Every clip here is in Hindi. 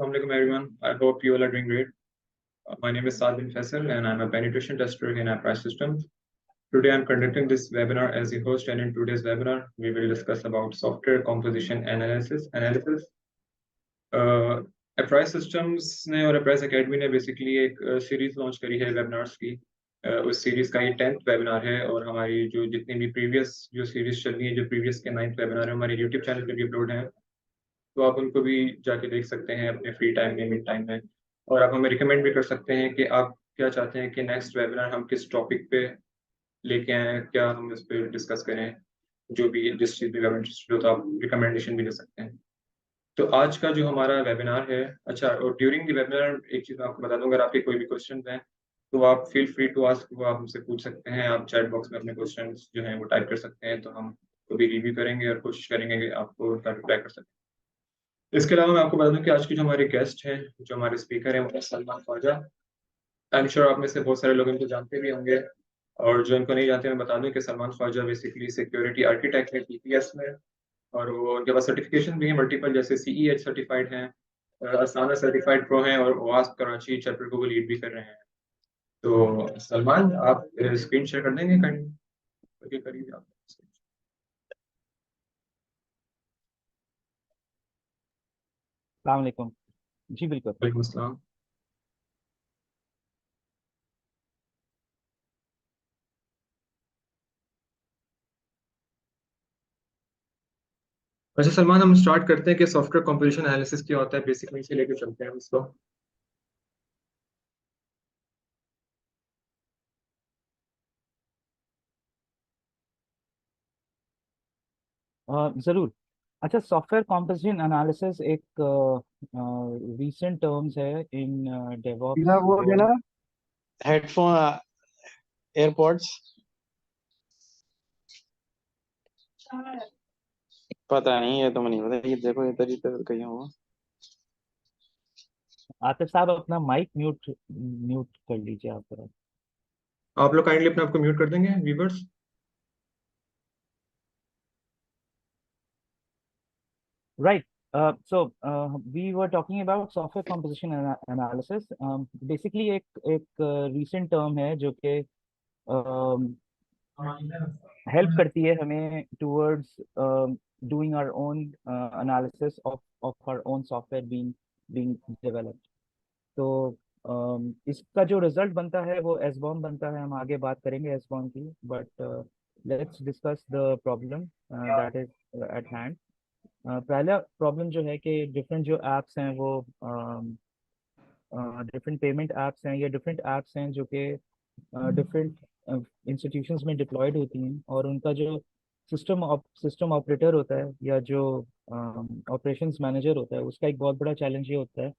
Assalamu alaikum everyone. I hope you all are doing great. My name is Saad bin Faisal and I'm a penetration tester in Apprise Systems. Today I'm conducting this webinar as the host, and in today's webinar we will discuss about software composition analysis. Apprise Systems ने और Apprise Academy ने basically एक सीरीज लॉन्च करी है वेबिनार्स की. उस सीरीज का ये 10th वेबिनार है और हमारी जो जितनी भी प्रीवियस जो सीरीज चल रही है, जो प्रीवियस के 9th वेबिनार है, हमारे यूट्यूब चैनल पे भी अपलोड हैं, तो आप उनको भी जाके देख सकते हैं अपने फ्री टाइम में, मिड टाइम में. और आप हमें रिकमेंड भी कर सकते हैं कि आप क्या चाहते हैं कि नेक्स्ट वेबिनार हम किस टॉपिक पे लेके आएँ, क्या हम इस पे डिस्कस करें, जो भी जिस चीज़ में आप इंटरेस्टेड हो तो आप रिकमेंडेशन भी दे सकते हैं. तो आज का जो हमारा वेबिनार है, अच्छा, और ड्यूरिंग द वेबिनार एक चीज़ मैं आपको बता दूं, अगर आपके कोई भी क्वेश्चन हैं तो आप फील फ्री टू आस्क, वो आप हमसे पूछ सकते हैं. आप चैट बॉक्स में अपने क्वेश्चन जो हैं वो टाइप कर सकते हैं, तो हम को भी रिव्यू करेंगे और कोशिश करेंगे कि आपको रिप्लाई कर सकें. इसके अलावा मैं आपको बता दूं कि आज के जो हमारे गेस्ट हैं, जो हमारे स्पीकर हैं, वो है Salman Khawaja. I am sure आप में से बहुत सारे लोग इनको जानते भी होंगे, और जो इनको नहीं जानते मैं बता दूं कि Salman Khawaja basically security architect है टीपीएस में, और वो उनके पास सर्टिफिकेशन भी है मल्टीपल, जैसे सीईएच सर्टिफाइड हैं, असाना सर्टिफाइड प्रो हैं, और वास्प कराची चैप्टर को वो लीड भी कर रहे हैं. तो सलमान, आप स्क्रीन शेयर कर देंगे काइंडली, करिए आप. अस्सलाम वालेकुम। जी बिल्कुल। वालेकुम अस्सलाम. अच्छा सलमान, हम स्टार्ट करते हैं कि सॉफ्टवेयर कंपोजिशन एनालिसिस क्या होता है, बेसिकली से लेकर चलते हैं हम इसको. ज़रूर। अच्छा, सॉफ्टवेयर कॉम्पोजिशन एनालिसिस एक रीसेंट टर्म्स है इन डेवऑप्स वो देना वर्ल्ड। हेडफोन एयरपॉड्स पता नहीं, ये तो मुझे नहीं पता. ये देखो, ये तरीके से कहीं होगा. आतिफ साहब, अपना माइक म्यूट म्यूट कर लीजिए आप जरा। आप लोग काइंडली अपने आप को म्यूट कर देंगे viewers. Right. So we were talking about software composition analysis. Basically एक एक रीसेंट टर्म है जो कि हेल्प करती है हमें towards doing our own analysis of our own software being being developed. तो इसका जो रिजल्ट बनता है वो एसबॉर्न बनता है. हम आगे बात करेंगे एसबॉर्न की, but let's discuss the problem that is eight hand. पहला प्रॉब्लम जो है कि डिफरेंट जो एप्स हैं वो डिफरेंट पेमेंट एप्स हैं या डिफरेंट एप्स हैं जो कि डिफरेंट इंस्टीट्यूशंस में डिप्लॉयड होती हैं, और उनका जो सिस्टम ऑपरेटर होता है या जो ऑपरेशंस मैनेजर होता है, उसका एक बहुत बड़ा चैलेंज ये होता है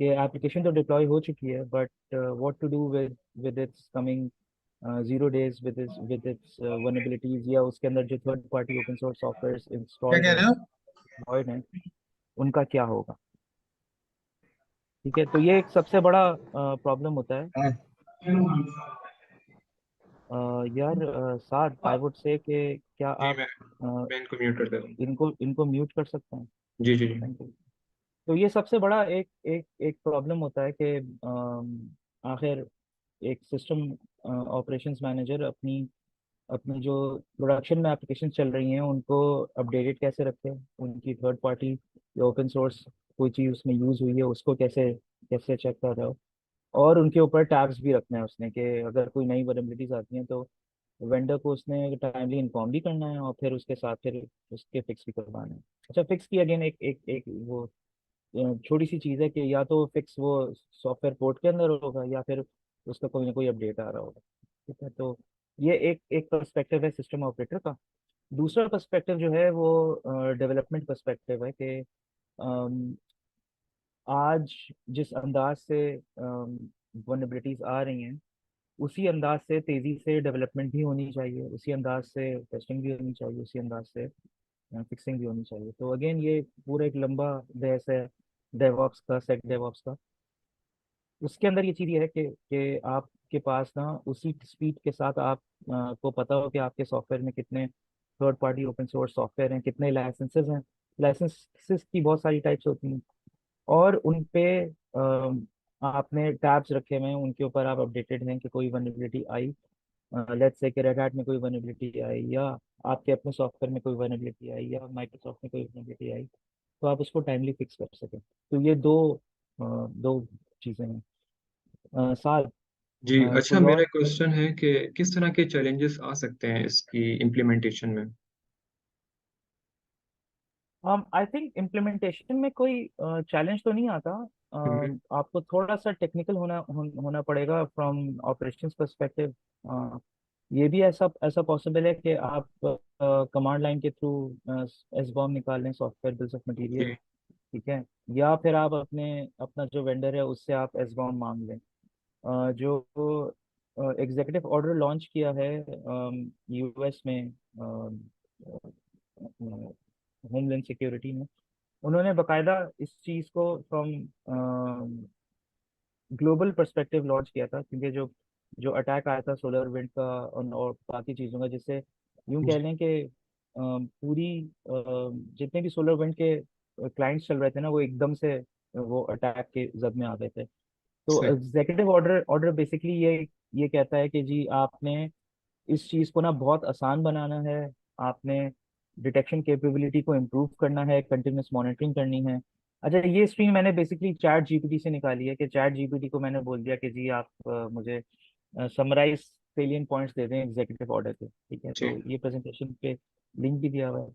कि एप्लीकेशन तो डिप्लॉय हो चुकी है, but what to do with its coming 0 days with its vulnerabilities, या उसके अंदर जो third party open source software क्या इंस्टॉल्ड कह है, रहे हो? डिप्लॉयड है, उनका क्या होगा. ठीक है, तो ये एक सबसे बड़ा प्रॉब्लम होता है. यार साद, आई वुड से कि क्या जी, आप मैं इनको म्यूट कर देता हूँ. इनको इनको म्यूट कर सकते हैं. जी जी जी. Thank you. तो ये सबसे बड़ा एक एक एक प्रॉब्लम होता है कि आखिर एक सिस्टम ऑपरेशंस मैनेजर अपनी अपनी जो प्रोडक्शन में एप्लीकेशन चल रही हैं उनको अपडेटेड कैसे रखें, उनकी थर्ड पार्टी या ओपन सोर्स कोई चीज़ उसमें यूज़ हुई है उसको कैसे कैसे चेक कर रहे हो, और उनके ऊपर टैब्स भी रखना है उसने कि अगर कोई नई वनरेबिलिटीज आती हैं तो वेंडर को उसने टाइमली इन्फॉर्म भी करना है और फिर उसके साथ फिर उसके फिक्स भी करवाना है. अच्छा, फिक्स की अगेन एक एक एक वो छोटी सी चीज़ है कि या तो फिक्स वो सॉफ्टवेयर पोर्ट के अंदर होगा या फिर उसका कोई ना कोई अपडेट आ रहा होगा. ठीक है, तो ये एक एक पर्सपेक्टिव है सिस्टम ऑपरेटर का. दूसरा पर्सपेक्टिव जो है वो डेवलपमेंट पर्सपेक्टिव है कि अम, आज जिस अंदाज से वनरेबिलिटीज आ रही हैं उसी अंदाज से तेज़ी से डेवलपमेंट भी होनी चाहिए, उसी अंदाज से टेस्टिंग भी होनी चाहिए, उसी अंदाज से फिक्सिंग भी होनी चाहिए. तो अगेन ये पूरा एक लंबा बहस है डेवऑप्स का, सेक डेवऑप्स का. उसके अंदर ये चीज़ ये है कि आपके पास ना उसी स्पीड के साथ आप को पता हो कि आपके सॉफ्टवेयर में कितने third party open source software हैं, कितने लाइसेंसेस हैं. लाइसेंसेस की बहुत सारी टाइप्स होती हैं. और उन पे आपने टैब्स रखे हुए हैं, उनके ऊपर आप अपडेटेड हैं कि कोई वनरेबिलिटी आई, लेट्स से कि रेड हैट में कोई वनरेबिलिटी आई, या आपके अपने सॉफ्टवेयर में कोई वनरेबिलिटी आई, या माइक्रोसॉफ्ट में कोई वनरेबिलिटी आई, तो आप उसको टाइमली फिक्स कर सकें। तो ये दो चीज़ें हैं। साल जी, अच्छा कोई मेरा और। क्वेश्चन है कि किस तरह के चैलेंजेस आ सकते हैं इसकी इम्प्लीमेंटेशन में? आई थिंक इम्प्लीमेंटेशन में कोई चैलेंज तो नहीं आता। हुँ, आपको थोड़ा सा टेक्निकल होना पड़ेगा फ्रॉम ऑपरेशंस पर्सपेक्टिव। ये भी ऐसा ऐसा पॉसिबल है कि आप कमांड लाइन के थ्रू एस बॉम्ब निकाल लें, सॉफ्टवेयर बिल्स ऑफ मटेरियल, जी, ठीक है। या फिर आप अपना जो वेंडर है उससे आप एस बॉम्ब मांग लें। जो एग्जीक्यूटिव ऑर्डर लॉन्च किया है यूएस में, होमलैंड सिक्योरिटी में, उन्होंने बकायदा इस चीज़ को फ्रॉम ग्लोबल पर्सपेक्टिव लॉन्च किया था, क्योंकि जो जो अटैक आया था सोलर विंड का और बाकी चीज़ों का, जिससे यूं कह जी, लें कि पूरी जितने भी सोलर विंड के क्लाइंट्स चल रहे थे ना, वो एकदम से वो अटैक के जद में आ गए थे। तो सही, एग्जीक्यूटिव ऑर्डर ऑर्डर बेसिकली ये कहता है कि जी आपने इस चीज़ को ना बहुत आसान बनाना है, आपने डिटेक्शन कैपेबिलिटी को इम्प्रूव करना है, कंटिन्यूस मॉनिटरिंग करनी है। अच्छा, ये स्ट्रीम मैंने बेसिकली चैट जीपीटी से निकाली है, कि चैट जीपीटी को मैंने बोल दिया कि जी आप मुझे समराइज सेलियन पॉइंट्स दे दें एग्जीक्यूटिव ऑर्डर के, ठीक है। जी, तो ये प्रेजेंटेशन पे लिंक भी दिया हुआ है।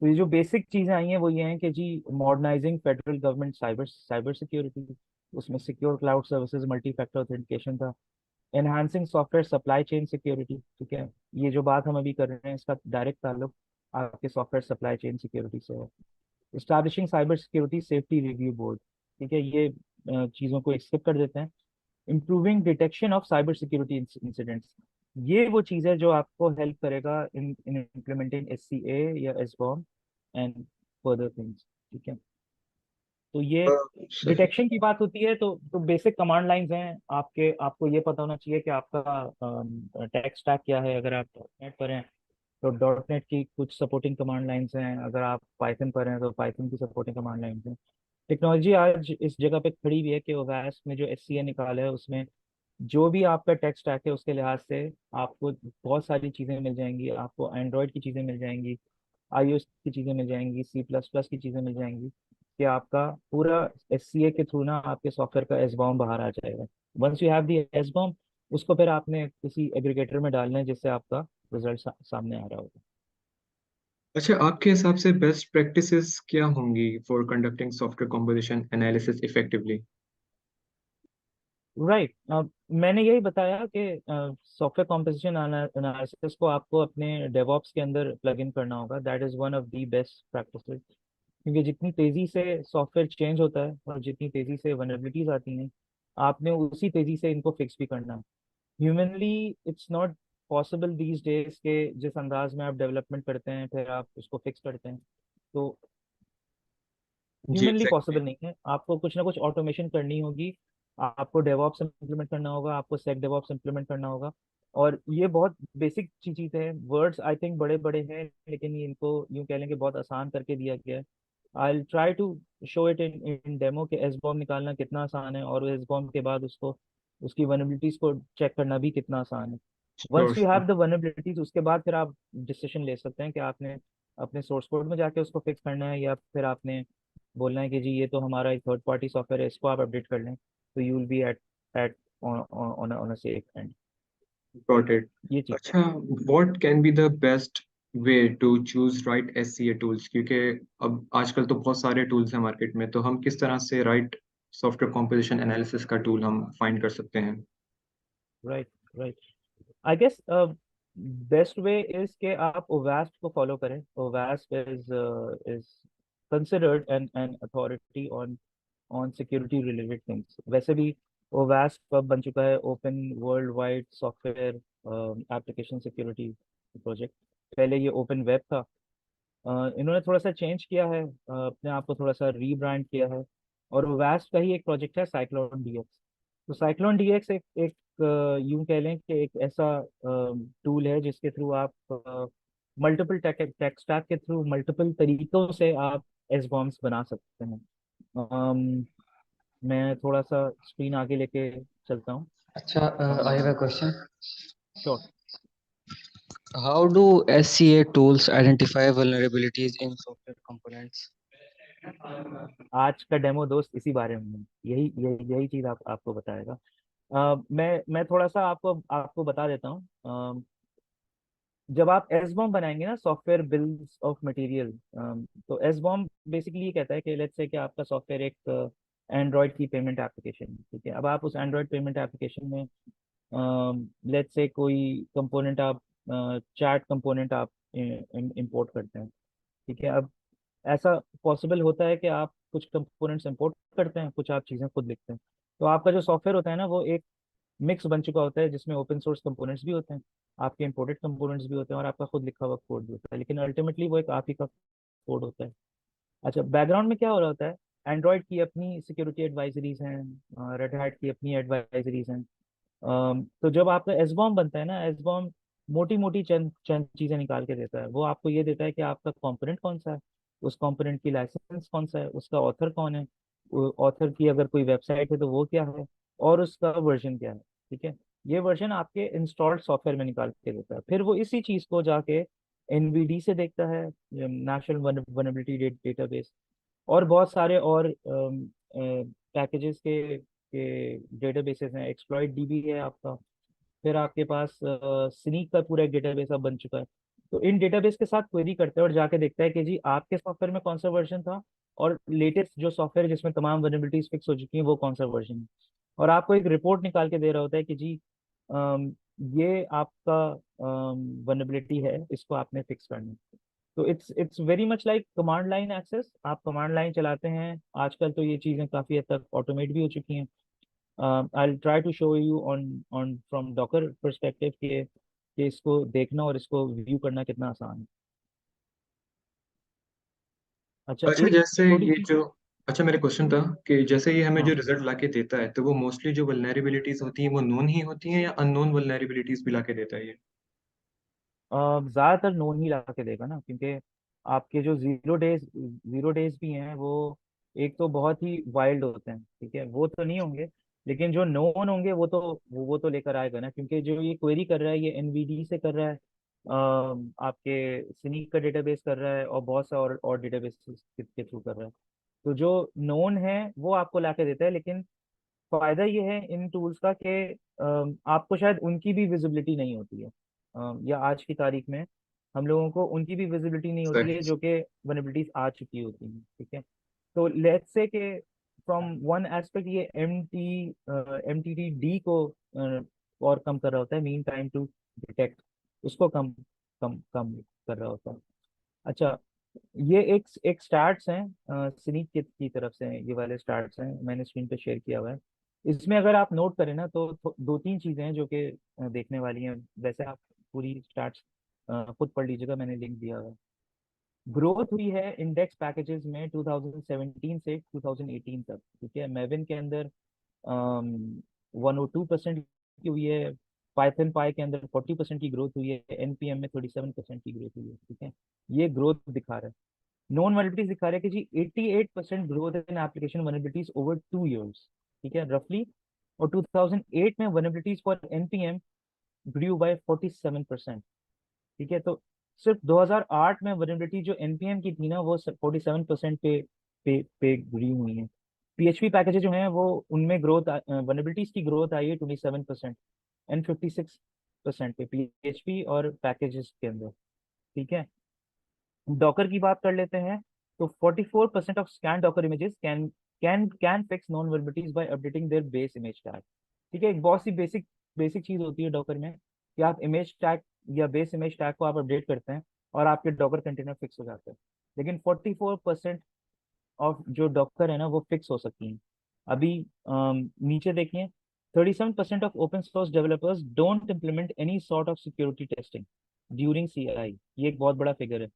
तो ये जो बेसिक चीज़ें आई हैं वो ये हैं कि जी modernizing federal government cyber cyber security, उसमें secure cloud services, multi factor authentication था, enhancing software supply chain security, ठीक है। ये जो बात हम अभी कर रहे हैं इसका डायरेक्ट ताल्लुक आपके सॉफ्टवेयर सप्लाई चेन सिक्योरिटी से है। Establishing cyber security safety review board, ठीक है। ये चीज़ों को स्किप कर देते हैं। Improving detection of cyber security incidents, ये वो चीज़ है जो आपको हेल्प करेगा इन इन इम्प्लीमेंटिंग एससीए या एसबॉम एंड फर्दर थिंग्स, ठीक है। तो ये सही, डिटेक्शन की बात होती है, तो बेसिक कमांड लाइंस हैं आपके, आपको ये पता होना चाहिए कि आपका टेक स्टैक क्या है। अगर आप डॉटनेट पर हैं तो डॉटनेट की कुछ सपोर्टिंग कमांड लाइंस हैं, अगर आप पाइथन पर हैं तो पाइथन की सपोर्टिंग कमांड लाइंस हैं। टेक्नोलॉजी आज इस जगह पे खड़ी हुई है कि ओवैस में जो एससीए निकाला है उसमें जो भी आपका टेक स्टैक है उसके लिहाज से आपको बहुत सारी चीज़ें मिल जाएंगी। आपको एंड्रॉयड की चीज़ें मिल जाएंगी, आईओएस की चीज़ें मिल जाएंगी, सी प्लस प्लस की चीज़ें मिल जाएंगी, कि आपका पूरा एससीए के थ्रू ना आपके सॉफ्टवेयर का एसबॉम बाहर आ जाएगा। वंस यू हैव दी एसबॉम, उसको फिर आपने किसी एग्रीगेटर में डालना है जिससे आपका रिजल्ट सामने आ रहा होगा। अच्छा आपके हिसाब से बेस्ट प्रैक्टिसेस क्या होंगी for conducting software composition analysis effectively? Right. मैंने यही बताया कि सॉफ्टवेयर कॉम्पोजिशन एनालिसिस को आपको अपने डेवऑप्स के अंदर प्लग इन करना होगा। That is one of the best practices, क्योंकि जितनी तेजी से सॉफ्टवेयर चेंज होता है और जितनी तेजी से वनरेबिलिटीज आती हैं, आपने उसी तेजी से इनको फिक्स भी करना है। Humanly it's not possible these days के जिस अंदाज में आप डेवलपमेंट करते हैं फिर आप उसको फिक्स करते हैं, तो जी, ह्यूमनली एग्जैक्टली, पॉसिबल नहीं है। आपको कुछ ना कुछ ऑटोमेशन करनी होगी, आपको डेवऑप्स इम्प्लीमेंट करना होगा, आपको सेक डेवऑप्स इम्प्लीमेंट करना होगा। और ये बहुत बेसिक चीज़ है, वर्ड्स आई थिंक बड़े बड़े हैं, लेकिन ये इनको यूं कह लें कि बहुत आसान करके दिया गया है। I try to show it in in demo कि एस बॉम्ब निकालना कितना आसान है, और एस बॉम्ब के बाद उसको उसकी वनरेबिलिटीज को चेक करना भी कितना आसान है। Sure, once you sure. Have the vulnerabilities, उसके बाद फिर आप डिसीजन ले सकते हैं कि आपने अपने सोर्स कोड में जाके उसको फिक्स करना है, या फिर आपने बोलना है कि जी ये तो हमारा एक थर्ड पार्टी सॉफ्टवेयर है, इसको आप अपडेट कर लें, तो you will be at on a safe end. Got it. ये चीज़ है। अच्छा, what can be the best way to choose right SCA tools? क्योंकि अब आजकल तो बहुत सारे टूल्स हैं मार्केट में, तो हम किस तरह से राइट सॉफ्टवेयर कंपोजिशन एनालिसिस का टूल हम फाइंड कर सकते हैं? Right, right. I guess best way is के आप ओवास्ट को फॉलो करें। ओवास्ट is considered an authority on on security related things. वैसे भी ओवास्ट अब बन चुका है open world wide software application security project. पहले ये ओपन वेब था। इन्होंने थोड़ा सा चेंज किया है, अपने आप को थोड़ा सा रीब्रांड किया है। और वैस्ट का ही एक प्रोजेक्ट है साइक्लोन डीएक्स। तो साइक्लोन डीएक्स एक यूं कह लें कि एक ऐसा टूल है जिसके थ्रू आप मल्टीपल टेक टेक स्टैक के थ्रू मल्टीपल तरीकों से आप एस बॉम्ब्स बना सकते हैं। मैं थोड़ा सा स्क्रीन आगे लेके चलता हूँ। अच्छा, I have a question. Sure. How do SCA tools identify vulnerabilities in software components? आज का डेमो दोस्त इसी बारे में है। यही चीज आपको बताएगा। मैं थोड़ा सा आपको बता देता हूँ। जब आप एसबॉम बनाएंगे ना, सॉफ्टवेयर बिल्स ऑफ मटेरियल, तो एसबॉम बेसिकली ये कहता है कि लेट्स से कि आपका सॉफ्टवेयर एक एंड्रॉयड की पेमेंट एप्लीकेशन, ठीक है। अब आप उस एंड्रॉयड पेमेंट एप्लीकेशन में लेट्स से कोई कंपोनेंट आप चैट कंपोनेंट आप इंपोर्ट करते हैं, ठीक है। अब ऐसा पॉसिबल होता है कि आप कुछ कंपोनेंट्स इंपोर्ट करते हैं, कुछ आप चीज़ें खुद लिखते हैं। तो आपका जो सॉफ्टवेयर होता है ना, वो एक मिक्स बन चुका होता है, जिसमें ओपन सोर्स कंपोनेंट्स भी होते हैं, आपके इंपोर्टेड कंपोनेंट्स भी होते हैं, और आपका खुद लिखा हुआ कोड भी होता है, लेकिन अल्टीमेटली वो एक आप ही का कोड होता है। अच्छा, बैकग्राउंड में क्या हो रहा होता है? एंड्रॉयड की अपनी सिक्योरिटी एडवाइजरीज हैं, रेड हैट की अपनी एडवाइजरीज हैं। तो जब आपका एसबॉम बनता है ना, एसबॉम मोटी मोटी चंद चंद चीजें निकाल के देता है। वो आपको ये देता है कि आपका कंपोनेंट कौन सा है, उस कंपोनेंट की लाइसेंस कौन सा है, उसका ऑथर कौन है, ऑथर की अगर कोई वेबसाइट है तो वो क्या है, और उसका वर्जन क्या है, ठीक है। ये वर्जन आपके इंस्टॉल्ड सॉफ्टवेयर में निकाल के देता है। फिर वो इसी चीज को जाके एनवीडी से देखता है, नेशनल वनरेबिलिटी डेटाबेस, और बहुत सारे और पैकेजेस के डेटाबेसेस हैं। एक्सप्लॉइट डीबी है आपका। फिर आपके पास स्नीक का पूरा एक डेटाबेस अब बन चुका है। तो इन डेटाबेस के साथ क्वेरी करते हैं और जाके देखता है कि जी आपके सॉफ्टवेयर में कौन सा वर्जन था, और लेटेस्ट जो सॉफ्टवेयर जिसमें तमाम वनरेबिलिटीज फिक्स हो चुकी हैं वो कौन सा वर्जन है। और आपको एक रिपोर्ट निकाल के दे रहा होता है कि जी अम, ये आपका वनरेबिलिटी है, इसको आपने फिक्स करना है। तो it's very much like command line access. आप कमांड लाइन चलाते हैं, आजकल तो ये चीज़ें काफ़ी हद तक ऑटोमेट भी हो चुकी हैं। I try to show you on on from Docker perspective कि इसको देखना और इसको व्यू करना कितना आसान है। अच्छा, अच्छा, एक जैसे छोटी ये सी। जो अच्छा, मेरा क्वेश्चन था कि जैसे ये हमें जो हाँ, रिजल्ट लाके देता है, तो वो मोस्टली जो वल्नरेबिलिटीज होती हैं वो नोन ही होती हैं या अननोन वल्नरेबिलिटीज भी लाके देता है ये? ज़्यादातर नोन ही ला के देगा ना, क्योंकि आपके जो जीरो डेज भी हैं, वो एक तो बहुत ही वाइल्ड होते हैं, ठीक है, वो तो नहीं होंगे। लेकिन जो नोन होंगे वो तो लेकर आएगा ना, क्योंकि जो ये क्वेरी कर रहा है ये एनवीडी से कर रहा है, आपके सिनीक का डेटाबेस कर रहा है, और बहुत सा और डेटाबेस के थ्रू कर रहा है। तो जो नोन है वो आपको ला के देता है, लेकिन फायदा ये है इन टूल्स का कि आपको शायद उनकी भी विजिबिलिटी नहीं होती है, या आज की तारीख में हम लोगों को उनकी भी विजिबिलिटी नहीं होती है सही। जो कि वनएबिलिटीज आ चुकी होती हैं, ठीक है। तो लेट्स से कि फ्रॉम वन एस्पेक्ट ये एमटीडी को और कम कर रहा होता है, मीन टाइम टू डिटेक्ट, उसको कम कम कम कर रहा होता है। अच्छा, ये एक स्टार्ट्स हैं सिनीक की तरफ से हैं, ये वाले स्टार्ट्स हैं, मैंने स्क्रीन पे शेयर किया हुआ है। इसमें अगर आप नोट करें ना, तो दो तीन चीजें हैं जो कि देखने वाली हैं। वैसे आप पूरी स्टार्ट्स खुद पढ़ लीजिएगा, मैंने लिंक दिया हुआ है। ग्रोथ हुई है इंडेक्स पैकेजेस में 2017 से 2018 तक, ठीक है। मेविन के अंदर 102% की हुई है, पाइथन पाई के अंदर 40% की ग्रोथ हुई है, एनपीएम में 37% की ग्रोथ हुई है, ठीक है। ये ग्रोथ दिखा रहा है। नॉन वनरेबिलिटीज दिखा रहा है कि जी 88% growth in application vulnerabilities over 2 years, ठीक है, रफली। और 2008 में vulnerabilities for NPM grew by 47%, ठीक है। तो सिर्फ 2008 में वनरेबिलिटी जो एनपीएम की थी ना, वो 47% पे ग्री हुई है। पीएचपी पैकेजेस जो हैं वो उनमें ग्रोथ वनरेबिलिटीज की ग्रोथ आई है 27% एंड 56% पे पीएचपी और पैकेजेस के अंदर, ठीक है। डॉकर की बात कर लेते हैं। तो 44% of scan docker images can fix known vulnerabilities by updating their base image tag, ठीक है। एक बहुत सी बेसिक बेसिक चीज होती है डॉकर में कि आप इमेज टैग या बेस इमेज टैग को आप अपडेट करते हैं और आपके डॉकर कंटेनर फिक्स हो जाते हैं। लेकिन 44% ऑफ जो डॉकर है ना वो फिक्स हो सकती हैं। अभी नीचे देखिए, 37% of open source developers don't implement any sort of security testing during CI. ये एक बहुत बड़ा फिगर है,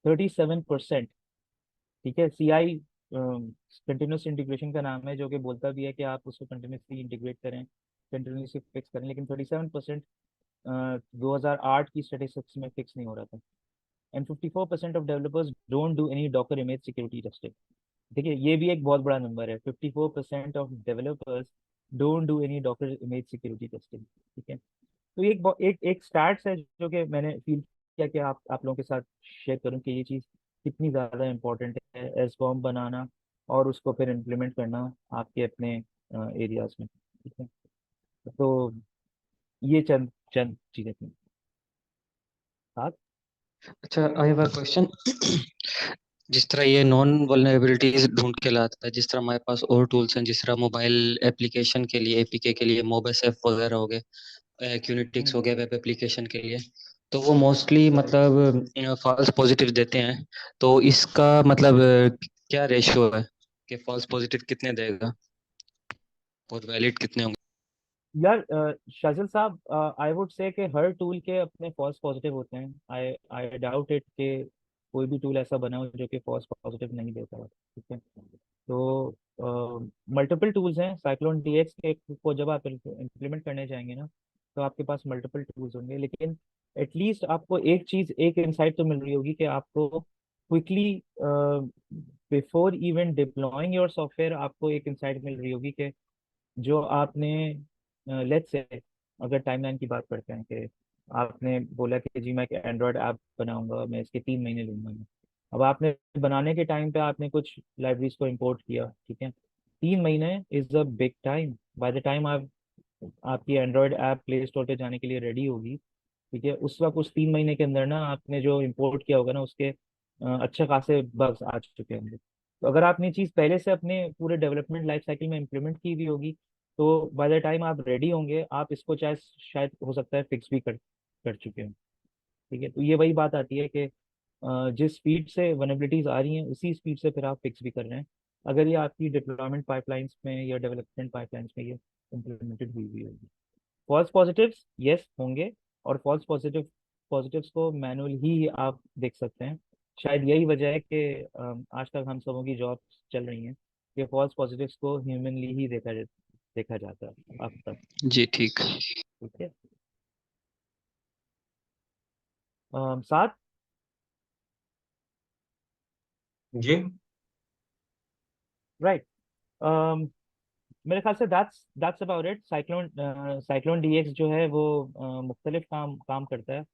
37%, ठीक है। सीआई कंटिन्यूस इंटीग्रेशन का नाम है, जो कि बोलता भी है कि आप उसको कंटिन्यूसली इंटीग्रेट करें, कंटिन्यूसली फिक्स करें, लेकिन 37% 2008 की स्टेटिस्टिक्स में फिक्स नहीं हो रहा था। And 54% of developers don't do any Docker image security testing. देखिए ये भी एक बहुत बड़ा नंबर है, 54% of developers don't do any doctor image security testing. ठीक है, तो ये एक स्टैट्स है जो कि मैंने फील किया कि आप लोगों के साथ शेयर करूं कि ये चीज़ कितनी ज़्यादा इम्पोर्टेंट है, एसबॉम बनाना और उसको फिर इम्प्लीमेंट करना आपके अपने एरियाज में। ठीक है, तो ये चंद चंद चीज़ें थी। साथ अच्छा, आई हैव अ क्वेश्चन। जिस तरह ये नॉन वल्नरेबिलिटीज ढूंढ के लाता है, जिस तरह हमारे पास और टूल्स हैं, जिस तरह मोबाइल एप्लीकेशन के लिए, एपीके के लिए मोबाइल वगैरह हो गए, क्यूनिटिक्स हो गया वेब एप्लीकेशन के लिए, तो वो मोस्टली मतलब फॉल्स पॉजिटिव देते हैं। तो इसका मतलब क्या रेशियो है कि फॉल्स पॉजिटिव कितने देगा और वैलिड कितने होंगे? यार शाजिल साहब, आई वुड से कि हर टूल के अपने फॉल्स पॉजिटिव होते हैं। आई आई डाउट इट कि कोई भी टूल ऐसा बना हो जो कि फॉल्स पॉजिटिव नहीं देता है। ठीक है, तो मल्टीपल टूल्स हैं साइक्लोन डीएक्स के को जब आप इम्प्लीमेंट करने जाएंगे ना, तो आपके पास मल्टीपल टूल्स होंगे, लेकिन एटलीस्ट आपको एक चीज़, एक इंसाइट तो मिल रही होगी कि आपको quickly before even deploying your software आपको एक इंसाइट मिल रही होगी कि जो आपने, लेट्स से अगर टाइमलाइन की बात करते हैं कि आपने बोला कि जी मैं एक एंड्रॉयड ऐप बनाऊंगा, मैं इसके 3 महीने लूंगा मैं। अब आपने बनाने के टाइम पे आपने कुछ लाइब्रेरीज को इंपोर्ट किया। ठीक है, 3 महीने is a big time. By the time आप आपकी एंड्रॉयड ऐप प्ले स्टोर पे जाने के लिए रेडी होगी, ठीक है, उस वक्त उस 3 महीने के अंदर ना आपने जो इंपोर्ट किया होगा ना उसके अच्छे खासे बग्स आ चुके होंगे। तो अगर आपने ये चीज़ पहले से अपने पूरे डेवलपमेंट लाइफ साइकिल में इम्प्लीमेंट की हुई होगी, तो बाय द टाइम आप रेडी होंगे आप इसको चाहे शायद हो सकता है फिक्स भी कर चुके हो। ठीक है, तो ये वही बात आती है कि जिस स्पीड से वनएबिलिटीज आ रही हैं उसी स्पीड से फिर आप फिक्स भी कर रहे हैं, अगर ये आपकी डिप्लॉयमेंट पाइपलाइंस में या डेवलपमेंट पाइपलाइंस में ये इम्प्लीमेंटेड हुई हुई होगी। फॉल्स पॉजिटिव्स यस होंगे, और फॉल्स पॉजिटिव्स को मैनुअल ही आप देख सकते हैं। शायद यही वजह है कि आज तक हम सबों की जॉब्स चल रही हैं कि फॉल्स पॉजिटिव्स को ह्यूमनली ही देखा जाता है अब तक। जी ठीक। ठीक है, साथ जी। राइट। मेरे ख्याल से that's about it. CycloneDX जो है वो मुख्तलिफ काम काम करता है।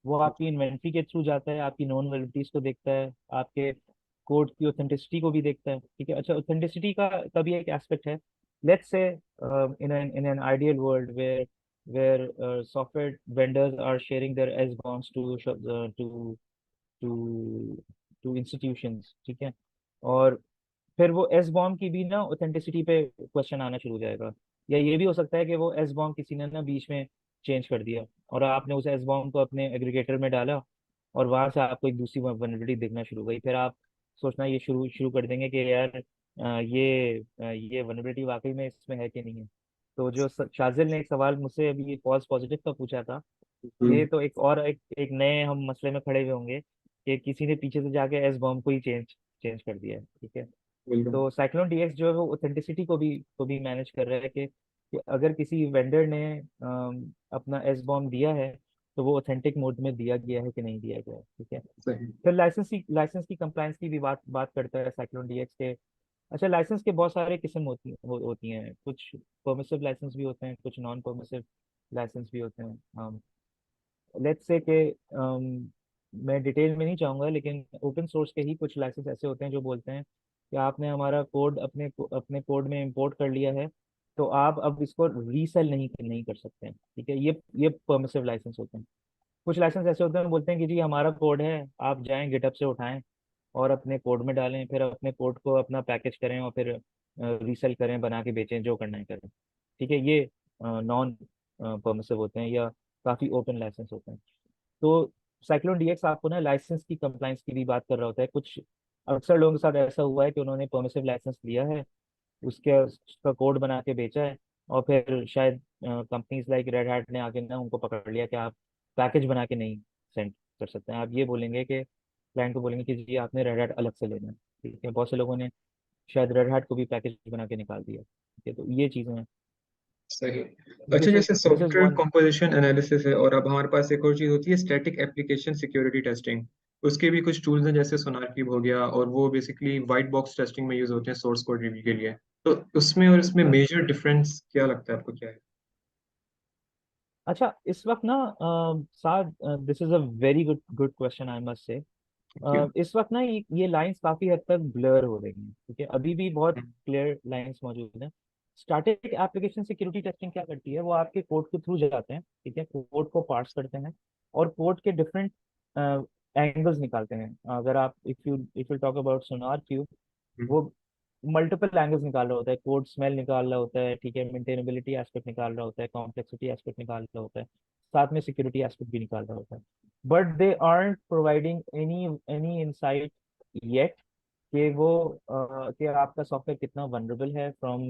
वो आपकी इन्वेंट्री के थ्रू जाता है, आपकी नॉन वैलिडिटीज को देखता है, आपके कोड की ऑथेंटिसिटी को भी देखता है। ठीक है, अच्छा ऑथेंटिसिटी का भी एक एस्पेक्ट है। Let's say in an ideal world where software vendors are sharing their SBOMs to to to institutions. ठीक है, और फिर वो एस बॉम्ब की भी ना ऑथेंटिसिटी पे क्वेश्चन आना शुरू हो जाएगा। या ये भी हो सकता है कि वो एस बॉम्ब किसी ने ना बीच में चेंज कर दिया और आपने उस एस बॉम्ब को अपने एग्रीगेटर में डाला और वहां से आपको एक दूसरी वनरेबिलिटी दिखना शुरू हो गई। फिर आप सोचना ये शुरू शुरू कर देंगे कि यार ये वनरेबिलिटी वाकई में इसमें है कि नहीं है। तो जो शाजिल ने एक सवाल मुझसे अभी फॉल्स पॉजिटिव का पूछा था, ये तो एक और एक नए हम मसले में खड़े हुए होंगे कि किसी ने पीछे से जाके एस बॉम्ब को ही चेंज चेंज कर दिया है। ठीक है, बिल्कुल। तो साइक्लोन डीएक्स जो है वो ऑथेंटिसिटी को भी मैनेज कर रहा है कि अगर किसी वेंडर ने अपना एस बॉम्ब दिया है तो वो ऑथेंटिक मोड में दिया गया है कि नहीं दिया गया है। ठीक है, सही। फिर लाइसेंस की कंप्लायंस की भी बात करता है साइक्लोन डीएक्स के। अच्छा, लाइसेंस के बहुत सारे किस्म होती हैं, कुछ परमिसिव लाइसेंस भी होते हैं, कुछ नॉन परमिसिव लाइसेंस भी होते हैं। लेट्स से कि मैं डिटेल में नहीं चाहूँगा, लेकिन ओपन सोर्स के ही कुछ लाइसेंस ऐसे होते हैं जो बोलते हैं कि आपने हमारा कोड अपने कोड में इंपोर्ट कर लिया है, तो आप अब इसको रीसेल नहीं कर सकते हैं। ठीक है, ये परमिसिव लाइसेंस होते हैं। कुछ लाइसेंस ऐसे होते हैं बोलते हैं कि जी हमारा कोड है, आप जाएं गिटहब से उठाएं और अपने कोड में डालें, फिर अपने कोड को अपना पैकेज करें और फिर रीसेल करें, बना के बेचें, जो करना है करें। ठीक है, ये नॉन परमिसिव होते हैं या काफ़ी ओपन लाइसेंस होते हैं। तो साइक्लोन डीएक्स आपको ना लाइसेंस की कंप्लाइंस की भी बात कर रहा होता है। कुछ अक्सर लोगों के साथ ऐसा हुआ है कि उन्होंने परमिसिव लाइसेंस लिया है, उसका कोड बना के बेचा है, और फिर शायद कंपनीज लाइक रेड हैट ने आके ना उनको पकड़ लिया कि आप पैकेज बना के नहीं सेंड कर सकते हैं। आप ये बोलेंगे कि क्लाइंट को बोलेंगे कि जी आपने रेड हैट अलग से लेना है। ठीक है, बहुत से लोगों ने शायद रेड हैट को भी पैकेज बना के निकाल दिया। ठीक है, तो ये चीज़ें हैं। सही। अच्छा, दिस इज जैसे this is software one. Composition analysis है और अब हमारे पास एक और चीज होती है स्टैटिक एप्लीकेशन सिक्योरिटी टेस्टिंग। उसके भी कुछ टूल्स हैं जैसे सोनार क्यूब हो गया, और वो बेसिकली वाइट बॉक्स टेस्टिंग में यूज होते हैं सोर्स कोड रिव्यू के लिए। तो उसमें और इसमें मेजर डिफरेंस क्या लगता है आपको, क्या है? अच्छा, इस वक्त ना साद, this is a very good good question I must say. Thank you. इस वक्त ना ये लाइंस काफी हद तक ब्लर हो रही हैं, ठीक है, अभी भी बहुत क्लियर लाइंस मौजूद हैं। स्टैटिक एप्लीकेशन सिक्योरिटी टेस्टिंग क्या करती है, वो आपके कोड के थ्रू जाते हैं, ठीक है, कोड को पार्स करते हैं और कोड के डिफरेंट एंगल्स निकालते हैं। अगर आप if you talk about Sonar cube, वो मल्टीपल एंगल्स निकाल रहा होता है, कोड स्मेल निकाल रहा होता है, ठीक है, मेंटेनेबिलिटी एस्पेक्ट निकाल रहा होता है, कॉम्प्लेक्सिटी एस्पेक्ट निकाल रहा होता है, साथ में सिक्योरिटी एस्पेक्ट भी निकाल रहा होता है। But they aren't providing any any insight yet कि वो कि आपका सॉफ्टवेयर कितना वनरेबल है फ्रॉम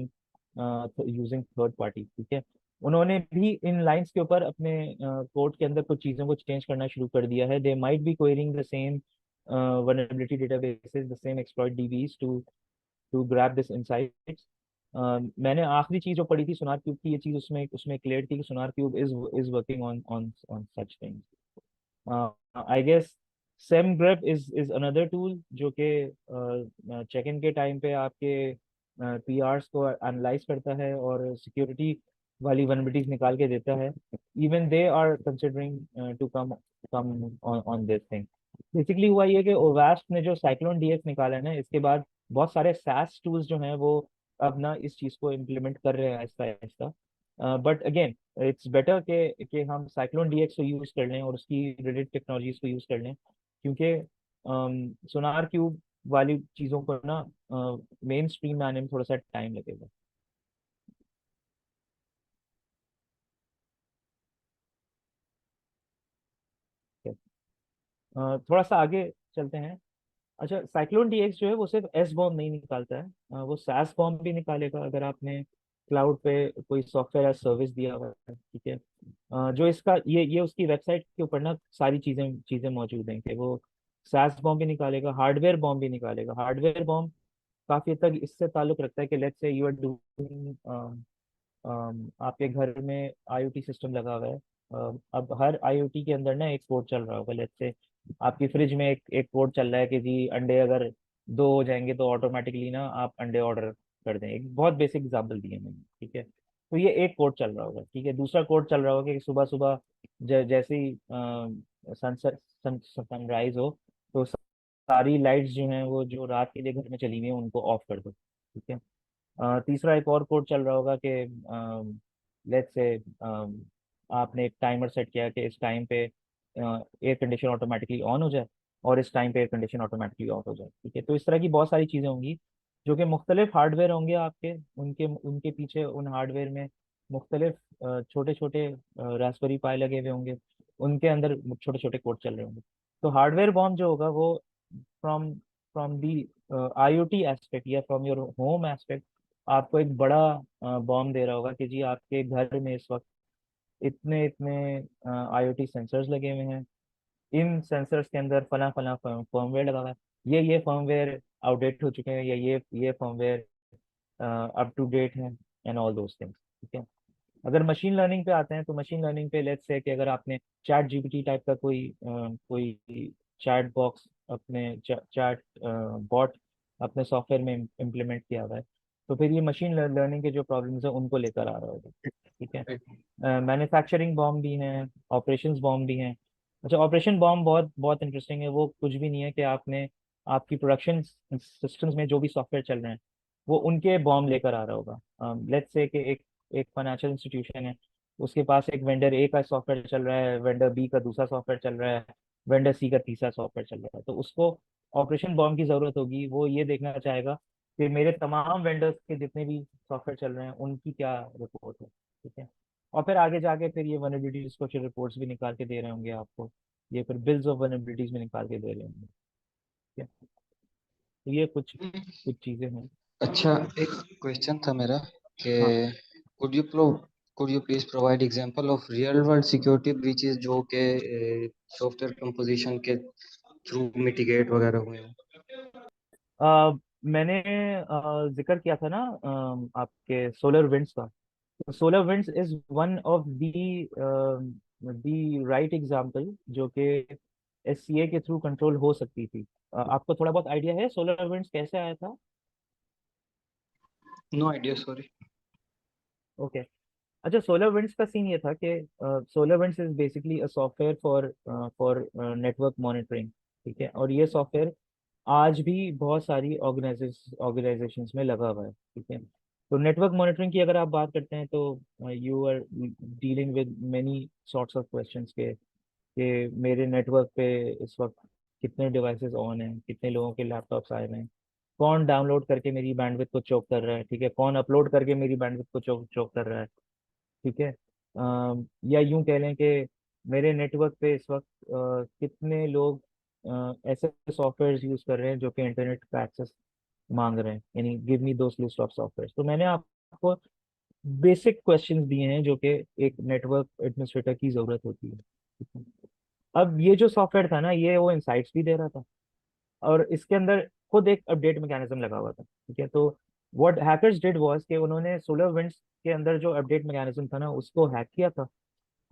यूजिंग थर्ड पार्टी, ठीक है। उन्होंने भी इन लाइंस के ऊपर अपने कोड के अंदर कुछ चीज़ों को चेंज करना शुरू कर दिया है। They might be quarrying the same vulnerability databases, the same exploit DBs to grab this insights. मैंने आखिरी चीज जो पढ़ी थी सोनार क्यूब की, ये चीज उसमें उसमें क्लियर थी कि SonarQube is working on such things. I guess Semgrep is another tool जो कि चेक इन के टाइम पे आपके पीआरस को एनालाइज करता है और सिक्योरिटी वाली वनबिलिटीज निकाल के देता है। Even they are considering to come come on this thing. Basically हुआ ये कि ओवास्ट ने जो साइक्लोन डीएक्स निकाला है ना, इसके बाद बहुत सारे SaaS टूल्स जो हैं वो अब ना इस चीज़ को इम्प्लीमेंट कर रहे हैं Aahista Aahista. But again it's better कि हम साइक्लोन डीएक्स को यूज़ कर लें और उसकी रिलेटेड टेक्नोलॉजीज को यूज़ कर लें, क्योंकि सोनार क्यूब वाली चीज़ों को ना मेन स्ट्रीम में आने में थोड़ा सा टाइम लगेगा। थोड़ा सा आगे चलते हैं। अच्छा, साइक्लोन डीएक्स जो है वो सिर्फ एस बॉम्ब नहीं निकालता है, वो सैस बॉम्ब भी निकालेगा अगर आपने क्लाउड पे कोई सॉफ्टवेयर एज सर्विस दिया हुआ है, ठीक है। जो इसका ये उसकी वेबसाइट के ऊपर ना सारी चीजें चीजें मौजूद हैं कि वो सैस बॉम्ब भी निकालेगा, हार्डवेयर बॉम्ब भी निकालेगा। हार्डवेयर बॉम्ब काफी हद तक इससे ताल्लुक रखता है कि let's say you are doing, आपके घर में आईओटी सिस्टम लगा हुआ है। अब हर आईओटी के अंदर ना एक कोड चल रहा होगा, लेट्स से आपकी फ्रिज में एक कोड चल रहा है कि जी अंडे अगर 2 हो जाएंगे तो ऑटोमेटिकली ना आप अंडे ऑर्डर कर दें। एक बहुत बेसिक एग्जांपल दिए मैंने, ठीक है। तो ये एक कोड चल रहा होगा, ठीक है। दूसरा कोड चल रहा होगा कि सुबह सुबह जैसे ही सनसेट सनराइज हो तो सारी लाइट्स जो हैं वो जो रात के लिए घर में चली हुई हैं उनको ऑफ कर दो, ठीक है। तीसरा एक और कोड चल रहा होगा कि लेट्स से आपने एक टाइमर सेट किया कि इस टाइम पे एयर कंडीशन ऑटोमेटिकली ऑन हो जाए और इस टाइम पे एयर कंडीशन ऑटोमेटिकली ऑफ हो जाए, ठीक है। तो इस तरह की बहुत सारी चीज़ें होंगी जो कि मुख्तलिफ हार्डवेयर होंगे आपके, उनके उनके पीछे उन हार्डवेयर में मुख्तलिफ छोटे छोटे रास्पबेरी पाई लगे हुए होंगे, उनके अंदर छोटे छोटे कोड चल रहे होंगे। तो हार्डवेयर बॉम्ब जो होगा वो from from the IoT aspect या फ्रॉम योर होम एस्पेक्ट आपको एक बड़ा बॉम्ब दे रहा होगा कि जी आपके घर में इस वक्त इतने इतने आईओटी सेंसर्स लगे हुए हैं, इन सेंसर्स के अंदर फला फला फर्मवेयर लगा हुआ है, ये फर्मवेयर आउटडेट हो चुके हैं या ये फर्मवेयर अप टू डेट है, एंड ऑल दोज थिंग्स, ठीक है। अगर मशीन लर्निंग पे आते हैं तो मशीन लर्निंग पे लेट्स से कि अगर आपने चैट जीपीटी टाइप का कोई चैट बॉक्स अपने चैट बॉट अपने सॉफ्टवेयर में इम्प्लीमेंट किया हुआ है, तो फिर ये मशीन लर्निंग के जो प्रॉब्लम्स है उनको लेकर आ रहा होगा, ठीक है। मैन्युफैक्चरिंग बॉम्ब भी हैं, ऑपरेशंस बॉम्ब भी हैं। अच्छा, ऑपरेशन बॉम्ब बहुत बहुत इंटरेस्टिंग है। वो कुछ भी नहीं है कि आपने आपकी प्रोडक्शन सिस्टम्स में जो भी सॉफ्टवेयर चल रहे हैं वो उनके बॉम्ब लेकर आ रहा होगा। लेट्स से कि एक फाइनेंशियल इंस्टीट्यूशन है, उसके पास एक वेंडर ए का सॉफ्टवेयर चल रहा है, वेंडर बी का दूसरा सॉफ्टवेयर चल रहा है, वेंडर सी का तीसरा सॉफ्टवेयर चल रहा है। तो उसको ऑपरेशन बॉम्ब की जरूरत होगी। वो ये देखना चाहेगा कि मेरे तमाम वेंडर्स के जितने भी सॉफ्टवेयर चल रहे हैं उनकी क्या रिपोर्ट है, ठीक है। और फिर आगे जाके फिर ये वनएबिलिटीज को फिर रिपोर्ट्स भी निकाल के दे रहे होंगे आपको, ये फिर बिल्स ऑफ वनएबिलिटीज में निकाल के दे रहे होंगे, ठीक है। तो ये कुछ कुछ चीजें हैं। अच्छा, एक क्वेश्चन था मेरा कि हाँ। could you pro could you please provide example of real world security breaches जो के सॉफ्टवेयर कंपोजिशन के थ्रू मिटिगेट वगैरह हुए हैं? मैंने जिक्र किया था ना आपके सोलर विंड्स का। Solar winds is one of the right example जो कि SCA के थ्रू कंट्रोल हो सकती थी। आपको थोड़ा बहुत आइडिया है सोलर विंड्स कैसे आया था? No idea, sorry. ओके। अच्छा, सोलर विंड्स का सीन ये था कि SolarWinds is basically a software for for network monitoring. ठीक है, और ये सॉफ्टवेयर आज भी बहुत सारी ऑर्गेनाइजेशंस में लगा हुआ है। ठीक है, तो नेटवर्क मॉनिटरिंग की अगर आप बात करते हैं तो you are dealing with many sorts of questions के कि मेरे नेटवर्क पे इस वक्त कितने डिवाइसेस ऑन हैं, कितने लोगों के लैपटॉप्स आए हुए हैं, कौन डाउनलोड करके मेरी बैंडविड्थ को चोक कर रहा है, ठीक है, कौन अपलोड करके मेरी बैंडविड्थ को चोक चोक कर रहा है। ठीक है, या यूं कह लें कि मेरे नेटवर्क पे इस वक्त कितने लोग ऐसे सॉफ्टवेयर यूज कर रहे हैं जो कि इंटरनेट का एक्सेस मांग रहे हैं, यानी give me those list of software. तो मैंने आपको बेसिक क्वेश्चंस दिए हैं जो कि एक नेटवर्क एडमिनिस्ट्रेटर की जरूरत होती है। ठीक है? अब ये जो सॉफ्टवेयर था ना, ये वो इनसाइट्स भी दे रहा था और इसके अंदर खुद एक अपडेट मैकेनिज्म लगा हुआ था। ठीक है, तो व्हाट हैकर्स डिड वाज कि उन्होंने सोलर विंड्स के अंदर जो अपडेट मैकेनिज्म था ना उसको हैक किया था,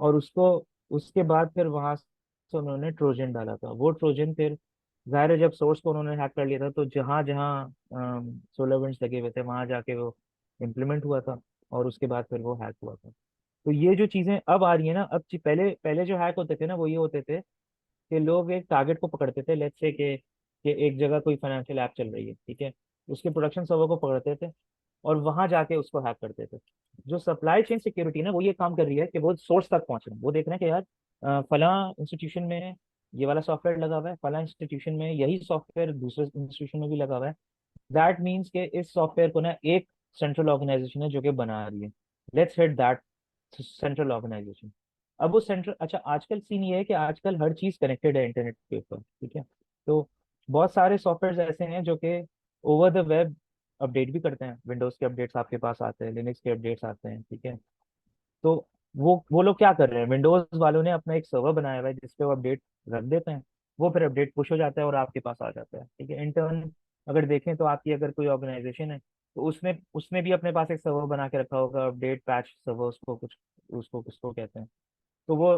और उसको उसके बाद फिर वहां से उन्होंने ट्रोजन डाला था। वो ट्रोजन फिर जाहिर है जब सोर्स को उन्होंने हैक कर लिया था तो जहां जहां सोलर विंड्स लगे हुए थे वहां जाके वो इम्प्लीमेंट हुआ था, और उसके बाद फिर वो हैक हुआ था। तो ये जो चीजें अब आ रही है ना, अब पहले पहले जो हैक होते थे ना वो ये होते थे कि लोग एक टारगेट को पकड़ते थे, लेट्स से कि एक जगह कोई फाइनेंशियल ऐप चल रही है, ठीक है, उसके प्रोडक्शन सर्वर को पकड़ते थे और वहां जाके उसको हैक करते थे। जो सप्लाई चेन सिक्योरिटी ना वो ये काम कर रही है कि वो सोर्स तक पहुंच रहे हैं, वो देख रहे हैं कि यार फला इंस्टीट्यूशन में ये वाला सॉफ्टवेयर लगा हुआ है, फला इंस्टीट्यूशन में यही सॉफ्टवेयर दूसरे इंस्टीट्यूशन में भी लगा हुआ है। दैट मीन्स के इस सॉफ्टवेयर को ना एक सेंट्रल ऑर्गेनाइजेशन है जो कि बना रही है, let's hit that central organisation. अब वो सेंट्रल, अच्छा आजकल सीन ये है कि आजकल हर चीज कनेक्टेड है इंटरनेट के ऊपर। ठीक है, तो बहुत सारे सॉफ्टवेयर ऐसे हैं जो कि ओवर द वेब अपडेट भी करते हैं, विंडोज के अपडेट्स आपके पास आते हैं, लिनक्स के अपडेट्स आते हैं। ठीक है, तो वो लोग क्या कर रहे हैं, विंडोज वालों ने अपना एक सर्वर बनाया हुआ है जिसपे वो अपडेट रख देते हैं, वो फिर अपडेट पुश हो जाता है और आपके पास आ जाता है। ठीक है, इंटर्न अगर देखें तो आपकी अगर कोई ऑर्गेनाइजेशन है तो उसने उसने भी अपने पास एक सर्वर बना के रखा होगा, अपडेट पैच सर्वर उसको कुछ उसको किसको कहते हैं। तो वो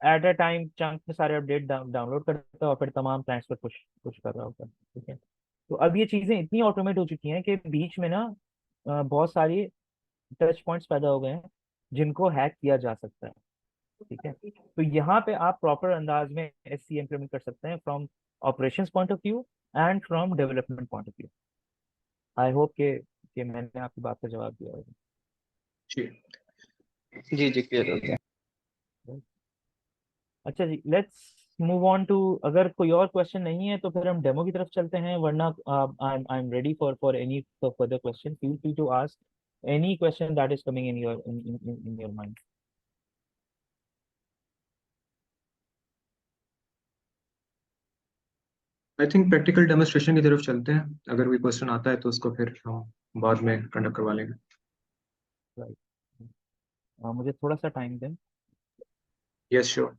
एट अ टाइम चंक में सारे अपडेट डाउनलोड करता है और फिर तमाम क्लाइंट्स पर पुश पुश कर रहा होता है। ठीक है, तो अब ये चीजें इतनी ऑटोमेट हो चुकी हैं कि बीच में ना बहुत सारी टच पॉइंट्स पैदा हो गए हैं जिनको हैक किया जा सकता है। ठीक है, तो यहाँ पे आप प्रॉपर अंदाज में SC इम्प्लीमेंट कर सकते हैं from operations point of view and from development point of view. I hope कि मैंने आपकी बात का जवाब दिया होगा। जी। जी जी, क्लियर हो गया। अच्छा जी, लेट्स मूव ऑन टू, अगर कोई और क्वेश्चन नहीं है तो फिर हम डेमो की तरफ चलते हैं, वरना I am ready for any further question. Feel free to ask any question that is coming in your mind. I think practical demonstration की तरफ चलते हैं, अगर कोई क्वेश्चन आता है तो उसको फिर हम बाद में कंडक्ट करवा लेंगे। राइट, मुझे थोड़ा सा टाइम दें। Yes sure.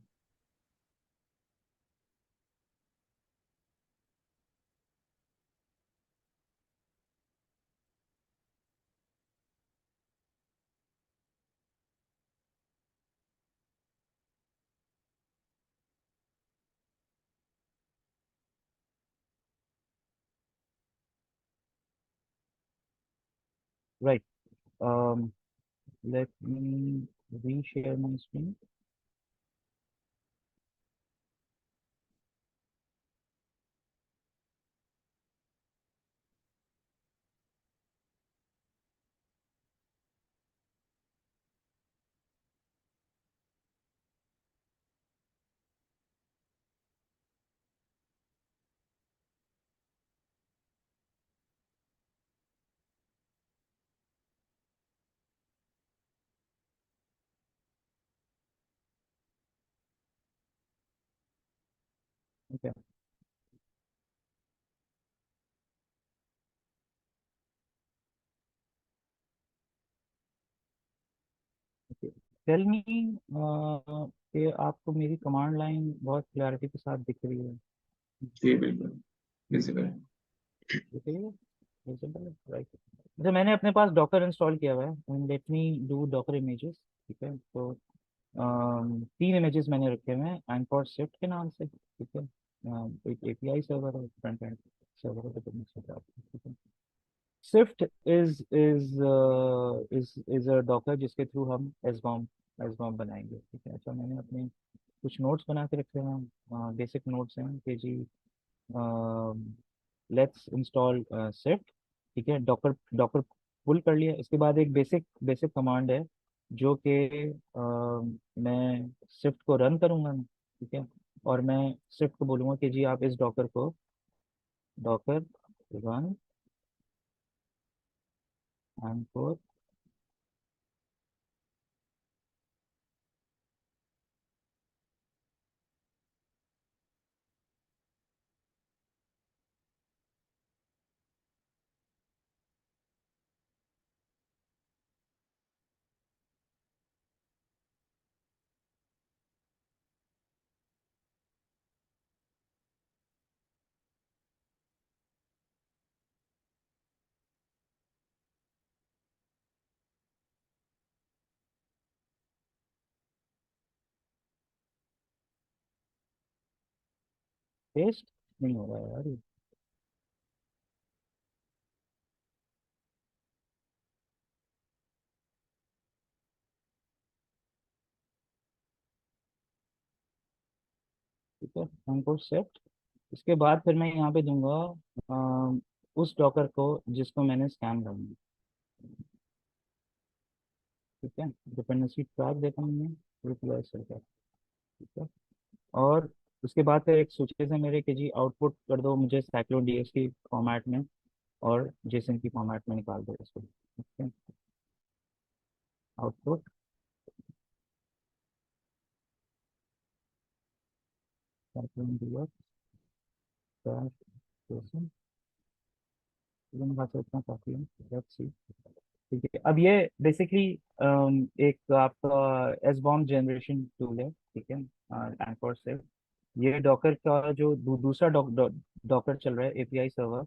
Right, let me reshare my screen. Okay. Okay. Tell me कि आपको मेरी कमांड लाइन बहुत क्लैरिटी के साथ दिख रही है? जी बिल्कुल विजिबल है। दिख रही है? Visible है? Right. अच्छा, मैंने अपने पास डॉकर इंस्टॉल किया हुआ है, and let me do Docker images. ठीक है, तो तीन इमेजेस मैंने रखे हुए हैं एंकोर स्विफ्ट के नाम से, ठीक है। एक एपीआई सर्वर है, फ्रंट एंड सर्वर है, ठीक है। स्विफ्ट इज अ डॉकर जिसके थ्रू हम एसबॉम बनाएंगे, ठीक है। अच्छा, मैंने अपने कुछ नोट्स बना के रखे हैं, बेसिक नोट्स हैं कि जी लेट्स इंस्टॉल स्विफ्ट, ठीक है। डॉकर डॉकर पुल कर लिया, इसके बाद एक बेसिक बेसिक कमांड है जो कि मैं स्विफ्ट को रन करूंगा मैं, ठीक है। और मैं स्विफ्ट को बोलूंगा कि जी आप इस डॉकर को डॉकर रन एंड पेस्ट नहीं हो रहा है यार ये। ठीक है, हमको सेट। इसके बाद फिर मैं यहाँ पे दूंगा उस डॉकर को जिसको मैंने स्कैन करना है, ठीक है। डिपेंडेंसी ट्रैक देता हूँ मैं, रिप्लेस करके, ठीक है। और उसके बाद फिर एक सूची से मेरे कि जी आउटपुट कर दो मुझे साइक्लोन डीएक्स की फॉर्मेट में और जेसन की फॉर्मेट में निकाल दो इसको, ठीक है। आउटपुट साइक्लोन डीएक्स जेसन, भाषा इतना काफी है, लेट्स सी। ठीक है, अब ये बेसिकली एक आपका एस बॉम्ब जनरेशन टूल है, ठीक है। एंकोर से ये डॉकर का जो दूसरा डॉकर चल रहा है एपीआई सर्वर,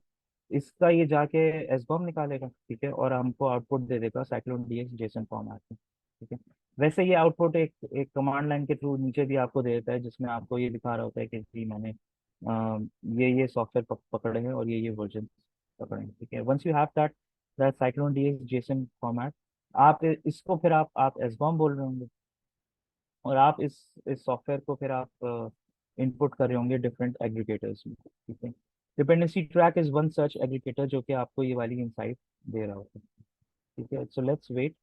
इसका ये जाके एस बॉम्ब निकालेगा, ठीक है। और हमको आउटपुट दे देगा साइक्लोन डीएक्स जेसन फॉर्मेट में, ठीक है। वैसे ये आउटपुट एक एक कमांड लाइन के थ्रू नीचे भी आपको दे देता है जिसमें आपको ये दिखा रहा होता है कि जी मैंने ये सॉफ्टवेयर पकड़े हैं और ये वर्जन पकड़े हैं, ठीक है। Once you have that CycloneDX JSON format, आप इसको फिर आप एसबॉम बोल रहे होंगे और आप इस सॉफ्टवेयर को फिर आप इनपुट कर रहे होंगे डिफरेंट एग्रीगेटर्स में, ठीक है। Dependency track is one search aggregator जो कि आपको ये वाली इंसाइट दे रहा होता है, ठीक है। So let's wait.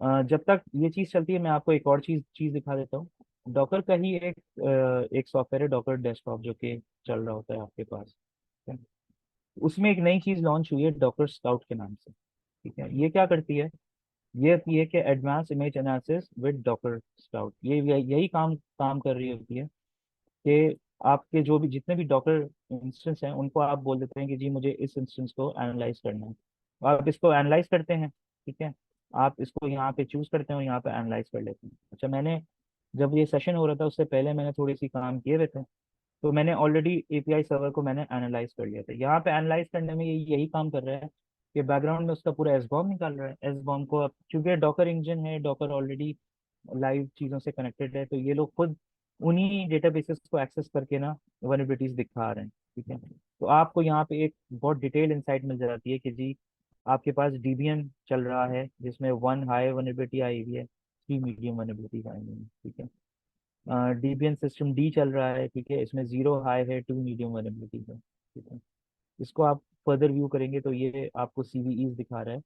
जब तक ये चीज़ चलती है मैं आपको एक और चीज़ चीज़ दिखा देता हूँ। डॉकर का ही एक सॉफ्टवेयर है डॉकर डेस्कटॉप जो कि चल रहा होता है आपके पास, ठीक है? उसमें एक नई चीज़ लॉन्च हुई है डॉकर स्काउट के नाम से, ठीक है। ये क्या करती है, ये होती है कि advance image analysis with Docker scout, यही काम काम कर रही होती है कि आपके जो भी जितने भी डॉकर इंस्टेंस हैं उनको आप बोल देते हैं कि जी मुझे इस इंस्टेंस को एनालाइज करना है, आप इसको एनालाइज करते हैं, ठीक है। आप इसको यहाँ पे चूज करते हैं और यहाँ पे एनालाइज कर लेते हैं। अच्छा, मैंने जब ये सेशन हो रहा था उससे पहले मैंने थोड़ी सी काम किए हुए थे, तो मैंने ऑलरेडी एपीआई सर्वर को मैंने एनालाइज कर लिया था। यहाँ पे एनालाइज करने में ये यही काम कर रहा है कि बैकग्राउंड में उसका पूरा एसबॉम निकाल रहा है। एसबॉम को अब चूंकि डॉकर इंजन है, डॉकर ऑलरेडी लाइव चीज़ों से कनेक्टेड है, तो ये लोग खुद उन्हीं डेटाबेसेस को एक्सेस करके ना वनरेबिलिटीज दिखा रहे हैं, ठीक है। तो आपको यहाँ पे एक बहुत डिटेल इंसाइट मिल जाती है कि जी आपके पास डीबीएन चल रहा है जिसमें 1 हाई वनरेबिलिटी आई हुई है, 3 मीडियम वनरेबिलिटी आई हुई है, ठीक है। डीबीएन सिस्टम डी चल रहा है, ठीक है। इसमें 0 हाई है, 2 मीडियम वनरेबिलिटी है, ठीक है। इसको आप फर्दर व्यू करेंगे तो ये आपको सीवीईज दिखा रहा है।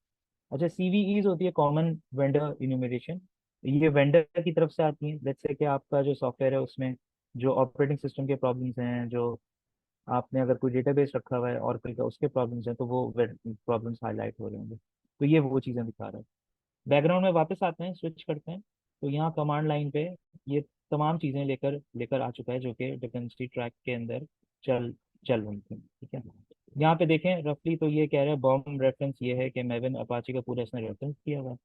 अच्छा, सीवीईज होती है कॉमन वेंडर इन्यूमरेशन, ये वेंडर की तरफ से आती है। लेट्स से कि आपका जो सॉफ्टवेयर है उसमें जो ऑपरेटिंग सिस्टम के प्रॉब्लम्स हैं, जो आपने अगर कोई डेटाबेस रखा हुआ है और का उसके प्रॉब्लम्स हैं, तो वो प्रॉब्लम्स हाईलाइट हो रहे होंगे, तो ये वो चीज़ें दिखा रहा है। बैकग्राउंड में वापस आते हैं, स्विच करते हैं, तो यहाँ कमांड लाइन पे ये तमाम चीज़ें लेकर लेकर आ चुका है जो कि डिपेंडेंसी ट्रैक के अंदर चल चल रही थी, ठीक है। यहाँ पे देखें रफली, तो ये कह रहा है बॉम्ब रेफरेंस ये है कि मेवन अपाचे का पूरा इसने रेफरेंस किया हुआ है,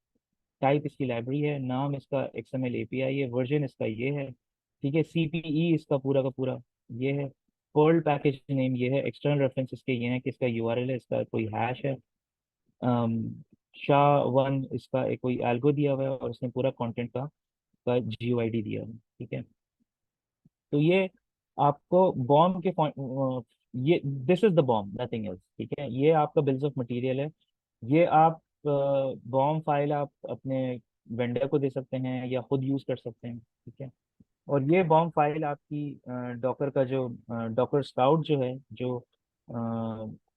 टाइप इसकी लाइब्रेरी है, नाम इसका एक्सएमएल एपीआई है, वर्जन इसका ये है, ठीक है। सीपीई इसका पूरा का पूरा ये है, पर्ल पैकेज नेम ये है, एक्सटर्नल रेफरेंस इसके ये है कि इसका यूआरएल है, इसका कोई हैश है, शाह वन इसका एक कोई एल्गो दिया हुआ है और इसने पूरा कंटेंट का का GUID दिया है, ठीक है। तो ये आपको बॉम्ब के ये this is the bomb, nothing else, ठीक है। ये आपका बिल्स ऑफ मटेरियल है। ये आप बॉम्ब फाइल आप अपने वेंडर को दे सकते हैं या खुद यूज कर सकते हैं, ठीक है। और ये बॉम्ब फाइल आपकी डॉकर का जो डॉकर स्काउट जो है,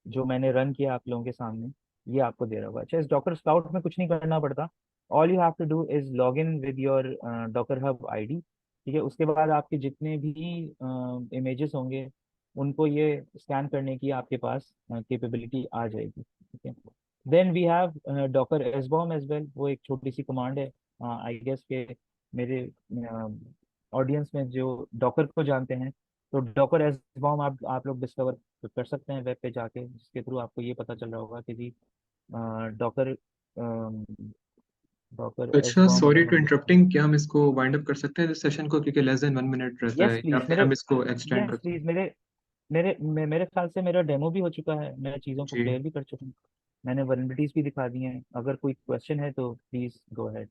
जो मैंने रन किया आप लोगों के सामने, ये आपको दे रहा होगा। अच्छा, इस डॉकर स्काउट में कुछ नहीं करना पड़ता। All you have to do is log in with your Docker Hub ID, ठीक है। उसके बाद आपके जितने भी इमेजेस होंगे उनको ये स्कैन करने की आपके पास कैपेबिलिटी आ जाएगी, ठीक है। Then we have docker SBOM as well. वो एक छोटी सी कमांड है, आई गेस के मेरे ऑडियंस में जो डॉकर को जानते हैं, तो डॉकर एसबॉम आप लोग डिस्कवर कर सकते हैं वेब पे जाके, जिसके थ्रू आपको ये पता चल रहा होगा कि जी डॉकर डॉकर अच्छा, एसबॉम सॉरी अगर टू हम इंटरप्टिंग, क्या हम इसको वाइंड अप कर सकते हैं इस सेशन को, क्योंकि लेस देन 1 मिनट रहता यस है, या प्लीज फिर मेरे हम इसको एक्सटेंड कर यस सकते हैं? प्लीज मेरे ख्याल से मेरा डेमो भी हो चुका है, मैं चीज़ों को जी, क्लियर भी कर चुका हूँ, मैंने वल्नरेबिलिटीज भी दिखा दी हैं। अगर कोई क्वेश्चन है तो प्लीज गो अहेड।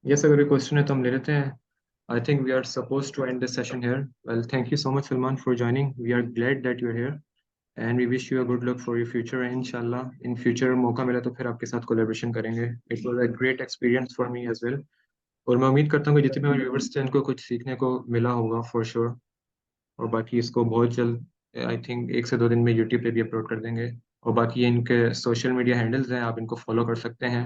यस, अगर कोई क्वेश्चन है तो हम ले लेते हैं। I think we are supposed to end this session here. Well, thank you so much, Salman, for joining. We are glad that you're here, and we wish you a good luck for your future. And inshallah, in future मौका मिला तो फिर आपके साथ collaboration करेंगे. It was a great experience for me as well. और मैं उम्मीद करता हूँ कि जितने भी हमारे व्यूवर्स थे उनको कुछ सीखने को मिला होगा for sure. और बाकी इसको बहुत जल्द, आई थिंक 1 से 2 दिन में यूट्यूब पे भी अपलोड कर देंगे। और बाकी ये इनके सोशल मीडिया हैंडल्स हैं, आप इनको फॉलो कर सकते हैं।